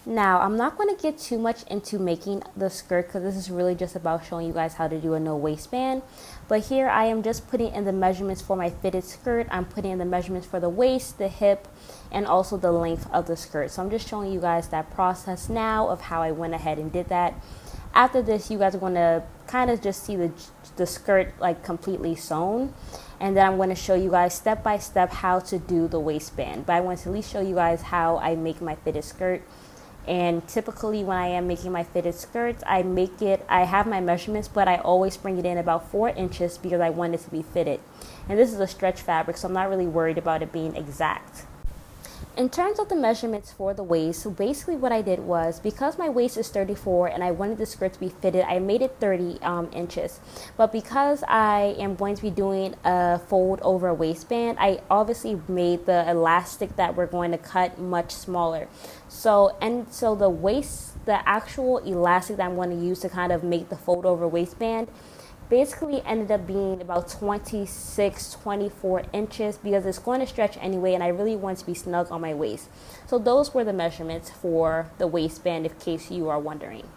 Now, I'm not going to get too much into making the skirt because this is really just about showing you guys how to do a no waistband. But here I am just putting in the measurements for my fitted skirt. I'm putting in the measurements for the waist, the hip, and also the length of the skirt. So I'm just showing you guys that process now of how I went ahead and did that. After this, you guys are going to kind of just see the skirt like completely sewn. And then I'm going to show you guys step by step how to do the waistband. But I want to at least show you guys how I make my fitted skirt. And typically when I am making my fitted skirts, I have my measurements, but I always bring it in about 4 inches because I want it to be fitted. And this is a stretch fabric, so I'm not really worried about it being exact. In terms of the measurements for the waist, so basically what I did was, because my waist is 34 and I wanted the skirt to be fitted, I made it 30 inches. But because I am going to be doing a fold over waistband, I obviously made the elastic that we're going to cut much smaller. So the waist, the actual elastic that I'm going to use to kind of make the fold over waistband basically ended up being about 24 inches because it's going to stretch anyway, and I really want to be snug on my waist. So those were the measurements for the waistband, in case you are wondering.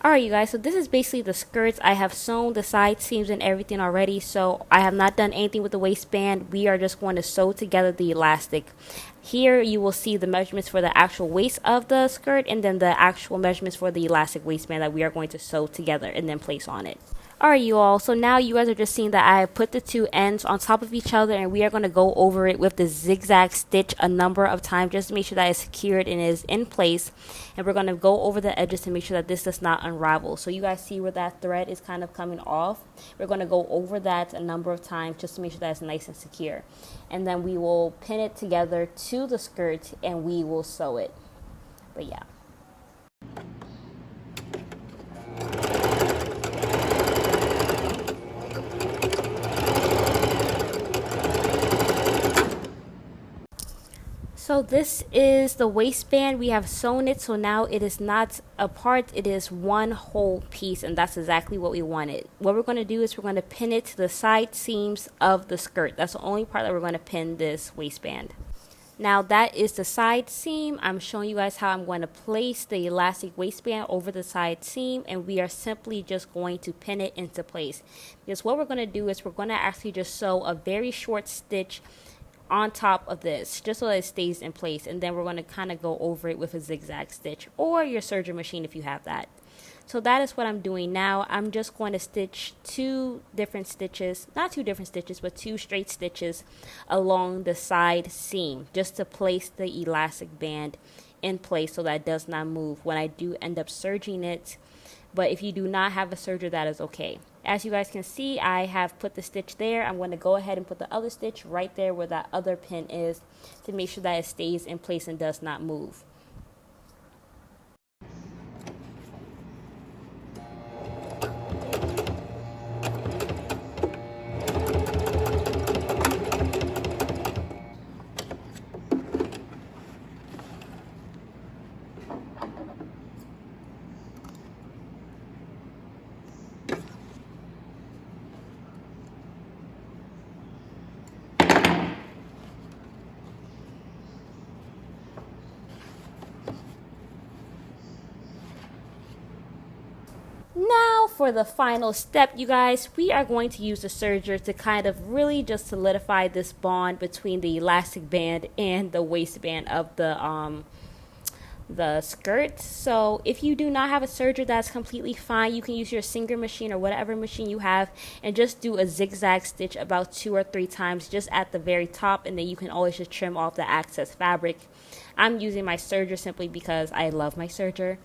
Alright, you guys, so this is basically the skirts. I have sewn the side seams and everything already, so I have not done anything with the waistband. We are just going to sew together the elastic. Here you will see the measurements for the actual waist of the skirt and then the actual measurements for the elastic waistband that we are going to sew together and then place on it. Alright, you all, so now you guys are just seeing that I put the two ends on top of each other, and we are going to go over it with the zigzag stitch a number of times just to make sure that it's secured and is in place. And we're going to go over the edges to make sure that this does not unravel. So you guys see where that thread is kind of coming off. We're going to go over that a number of times just to make sure that it's nice and secure. And then we will pin it together to the skirt and we will sew it. But yeah. So this is the waistband. We have sewn it, so now it is not a part, it is one whole piece, and that's exactly what we wanted. What we're going to do is we're going to pin it to the side seams of the skirt. That's the only part that we're going to pin this waistband. Now that is the side seam. I'm showing you guys how I'm going to place the elastic waistband over the side seam, and we are simply just going to pin it into place. Because what we're going to do is we're going to actually just sew a very short stitch on top of this just so that it stays in place, and then we're going to kind of go over it with a zigzag stitch or your serger machine if you have that. So that is what I'm doing now. I'm just going to stitch two straight stitches along the side seam just to place the elastic band in place so that it does not move when I do end up serging it. But if you do not have a serger, that is okay. As you guys can see, I have put the stitch there. I'm going to go ahead and put the other stitch right there where that other pin is to make sure that it stays in place and does not move. Now for the final step, you guys, we are going to use the serger to kind of really just solidify this bond between the elastic band and the waistband of the skirt. So if you do not have a serger, that's completely fine. You can use your Singer machine or whatever machine you have and just do a zigzag stitch about 2 or 3 times just at the very top, and then you can always just trim off the excess fabric. I'm using my serger simply because I love my serger.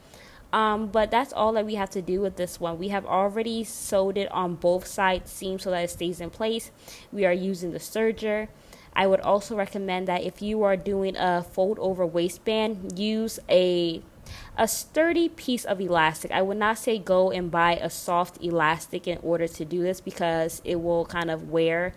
But that's all that we have to do with this one. We have already sewed it on both side seams so that it stays in place. We are using the serger. I would also recommend that if you are doing a fold over waistband, use a sturdy piece of elastic. I would not say go and buy a soft elastic in order to do this because it will kind of wear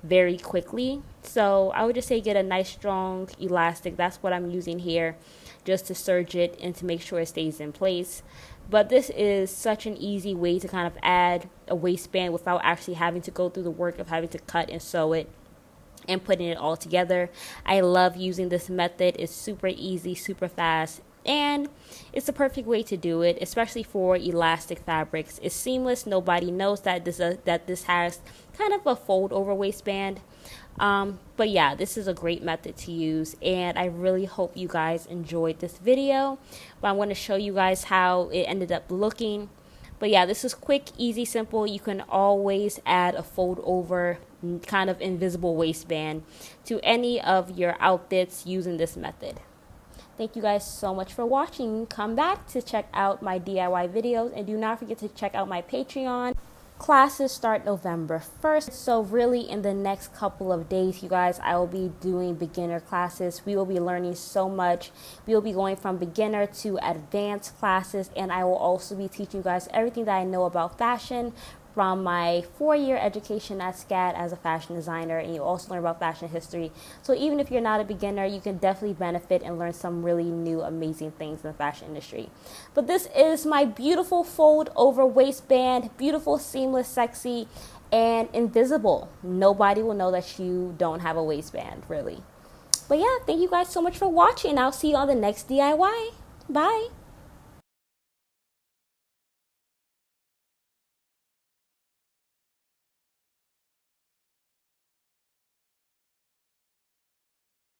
very quickly. So I would just say get a nice strong elastic. That's what I'm using here, just to serge it and to make sure it stays in place. But this is such an easy way to kind of add a waistband without actually having to go through the work of having to cut and sew it and putting it all together. I love using this method. It's super easy, super fast, And it's the perfect way to do it, especially for elastic fabrics. It's seamless. Nobody knows that this has kind of a fold over waistband. But yeah, this is a great method to use, and I really hope you guys enjoyed this video. But I want to show you guys how it ended up looking. But yeah, this is quick, easy, simple. You can always add a fold over kind of invisible waistband to any of your outfits using this method. Thank you guys so much for watching. Come back to check out my DIY videos, and do not forget to check out my Patreon. Classes start November 1st, so really in the next couple of days, you guys, I will be doing beginner classes. We will be learning so much. We will be going from beginner to advanced classes, and I will also be teaching you guys everything that I know about fashion from my 4-year education at SCAD as a fashion designer, and you also learn about fashion history. So even if you're not a beginner, you can definitely benefit and learn some really new, amazing things in the fashion industry. But this is my beautiful fold over waistband, beautiful, seamless, sexy, and invisible. Nobody will know that you don't have a waistband, really. But yeah, thank you guys so much for watching. I'll see you on the next DIY. Bye.